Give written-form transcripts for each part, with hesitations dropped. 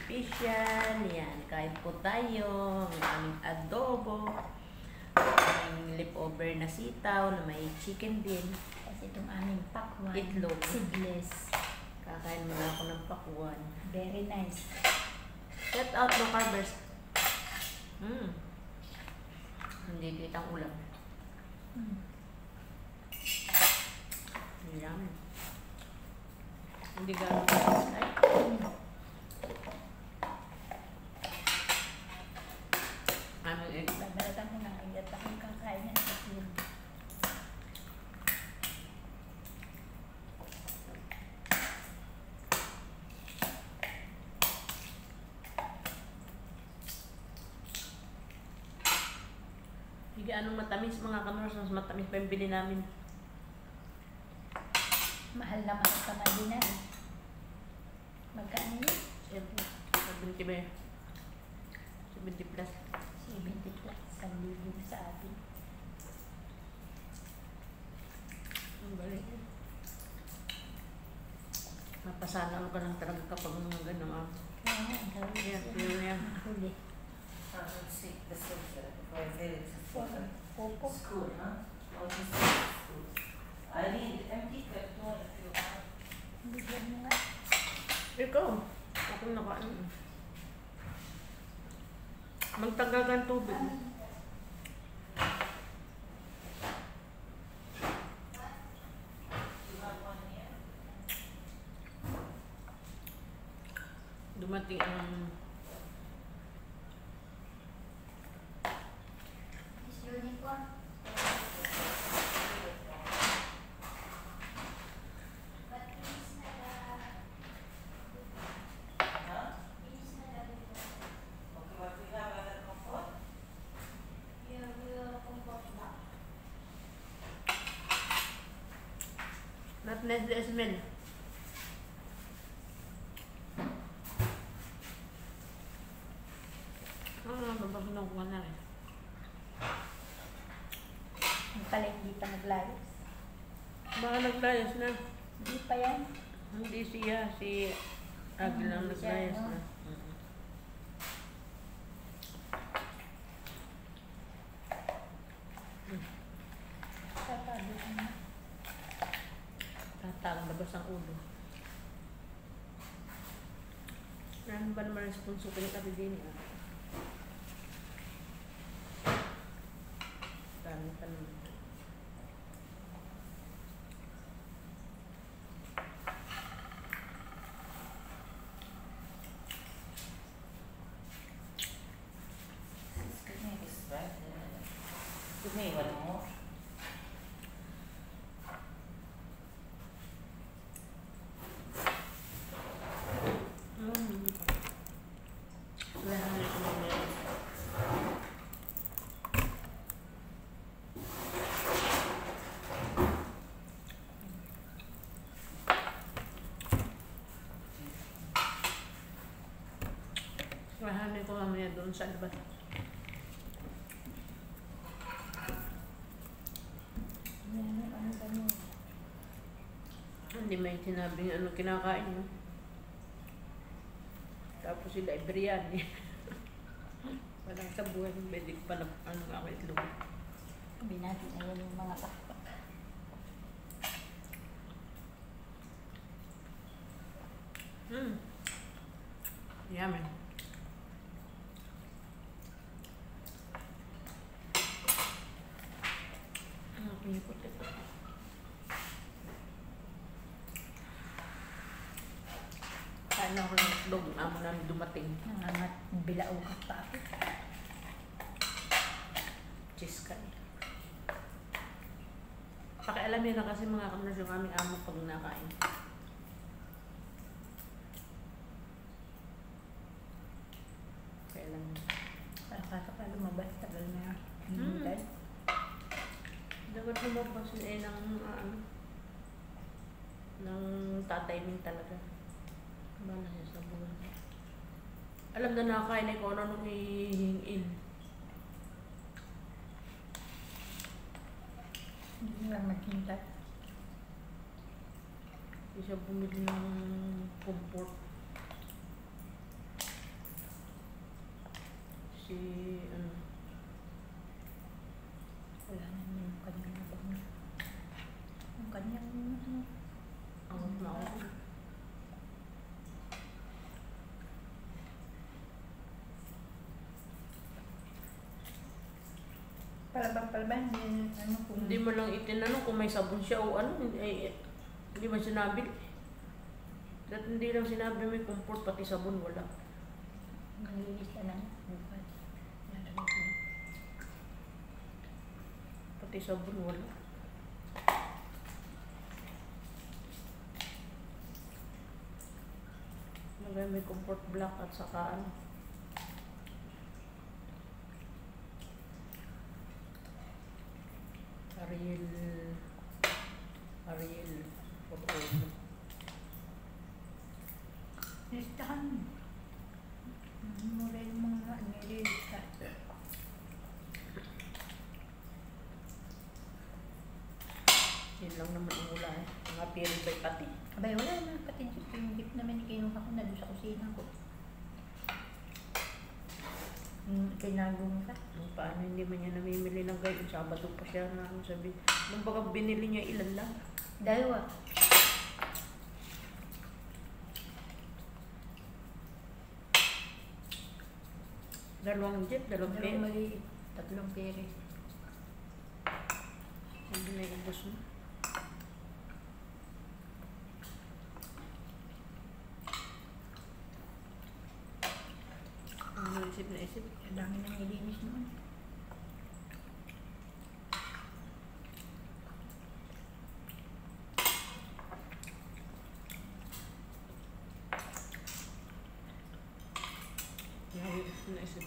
official. Yan, kain po tayo. Ang aming adobo. Ang leftover na sitaw na may chicken din. Kasi itong aming pakwan. Itlog. Seedless. Kakain muna ako ng pakwan. Very nice. Shout out no carbers. Hindi kitang ulam. Yummy. Hindi gano'n ay. Aming egg. Babalatan ko ng ingat akong kakain yan sa food. Hindi anong matamis mga kamers. Mas matamis pa yung bili namin. Mahal na mahal ka madina. Magkano yun? Siyempre, 70 ba yun? 70 plus. 70 plus. 1,000 sa atin. Ang balik. Mapasana ka lang talaga kapag mga gano'n. Kaya nga, ang gawin Yan, siya. pero yan. Huli. Opo. School, huh? Oh, this is school. I need empty carton if you want. Bigyan mo nga. Ikaw, akong nakaano. Magtagal ng tubig. Dumating ang Is unicorn? Huh? Okay, what we have other comfort? not nice the smell. Babag nakuha na rin. Ang pala hindi pa naglayos. Baka naglayas na. Hindi pa yan. Hindi siya, si Agi lang Hindi siya, naglayas no? na. Tatabi ko na. Tatang, labas ang ulo. Ano ba naman responso ko ni Kapi din? Dami pa naman. Excuse me, Miss Brad. Give me one more. Wala na rin ko mamaya. Mahanin ko mamaya doon sa labas. Ano ba niya? Hindi may sinabing ano kinakain mo. Tapos sila ay biryani. Walang sabuhan ng bedik pa na ano ako itlog. Sabi natin ayan yung mga takpak. Yummy. Pinipot ito. Kain ako ng itlog. Amo namin dumating. Nangangat bilao ka pa ako. Cheese ka eh. Pakialamin na kasi mga kamers yung aming amo pag nakain. Kailan Para ka lumabas. Tagal na hinintay. dapat lumabas eh ng ano ng tatay min talaga. Bala siya sa buwan. Alam na nakakain ko ano nung ihingin. Hindi lang maghintay. Hindi siya bumili ng comfort. Si, ano, Wala na naman yung kanyang nabang. Yung kanyang, ano, ang na ako. palabang, ano kung... Hindi mo lang itinanong kung may sabon siya o ano, hindi man sinabi. At hindi lang sinabi may comfort, pati sabon wala. Nalilista na bukas. Nalagay ko. Pati sabon wala. May comfort black at saka ano. Ariel photo. Listahan mo. Mura yung mga nililista. Yun lang naman ang wala eh. Mga purify pati. Abay, wala naman pati jeep. Yung jeep naman kinuha ko na doon sa kusina ko. Tinago mo ka. Paano hindi man niya namimili ng gayon? Sabado pa siya na ano sabi. Nung baka binili niya ilan lang. Dalawa. Dalawang jeep, dalawang Dalawang pera. maliit. 3 pere. Hindi na ibos mo. Ano isip na isip? Ang dami nang nilinis noon. Ano isip na isip?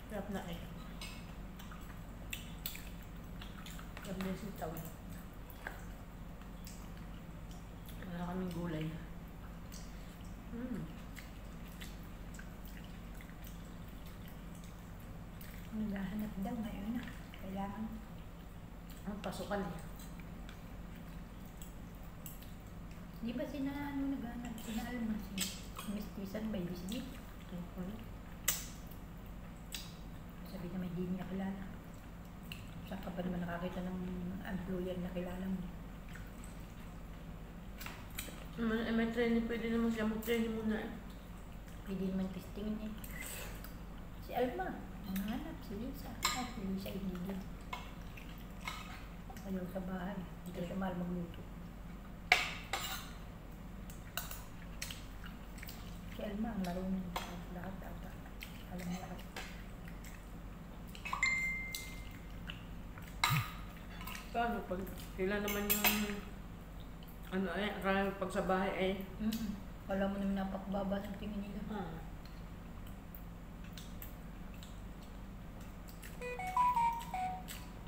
Sarap na eh. Sarap na sitaw eh. Wala kaming gulay. Naghahanap daw ngayon na. Kailangan. Ang pasukan eh. Di ba naghahanap? Sina Alma. Mistisan ba yung bisbit? Sabi naman hindi niya kilala. Saan ka ba naman nakakita ng employer na kilala mo? May training, pwede naman siya mag-training muna eh. Pwede naman testingin eh. Si Alma, ang hanap, si Lisa. Si Lisa inigil. Ayaw sa bahay. Hindi siya mahal magluto. Si Alma, ang marunong sa lahat ata. Alam mo lahat. Paano pag sila naman yung ano eh, akala pag sa bahay eh. Wala mo naman napakbaba ng tingin nila.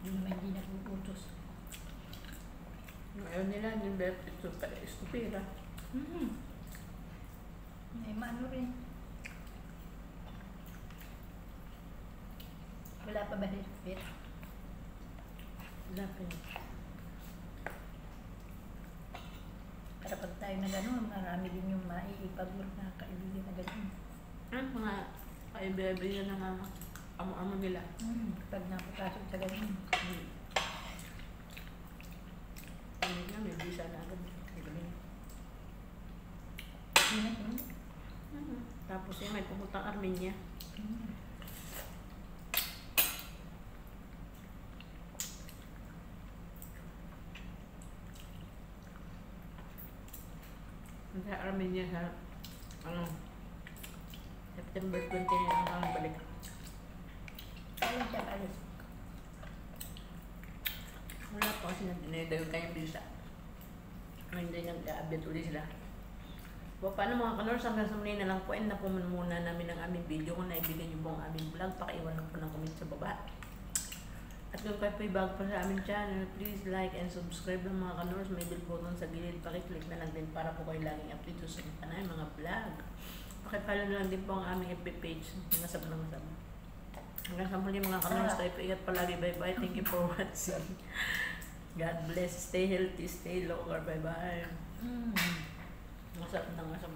Hindi naman hindi napuputos. Ayaw nila, yung ito pa estupira. Ay, maano rin. Wala pa ba rin? Wala pa yun. Para pag tayo na gano'n, marami din yung maiipag-work na kaibigan na gano'n. Mga kaibigan na nga amo-amo nila. Pag napapasok sa gano'n. Ano nga, may visa na agad. Tapos yan, may pumuntang Armenia. Sa Armenia sa ano, September 20 ang balik. Ayun siya alis. Wala pa kasi nagdinay yung kanyang visa. Hindi nag-update ulit sila. So, paano mga kanors, hanggang sa muli na lang po, and na po muna namin ang aming video. Kung naibigay niyo po ang aming vlog, pakiiwan lang po ng comment sa baba. At kung kayo po'y bago pa sa aming channel, please like and subscribe ng mga kanors. May bell button sa gilid, pakiclick na lang din para po kayo laging update sa mga vlog. Pakipollow na lang din po ang aming FB page, mga sab ng sab. Hanggang sa muli mga kanors, tayo po ingat palagi. Bye bye, thank you for watching. God bless. Stay healthy, stay local. Bye-bye. Mm. Masarap na nga sa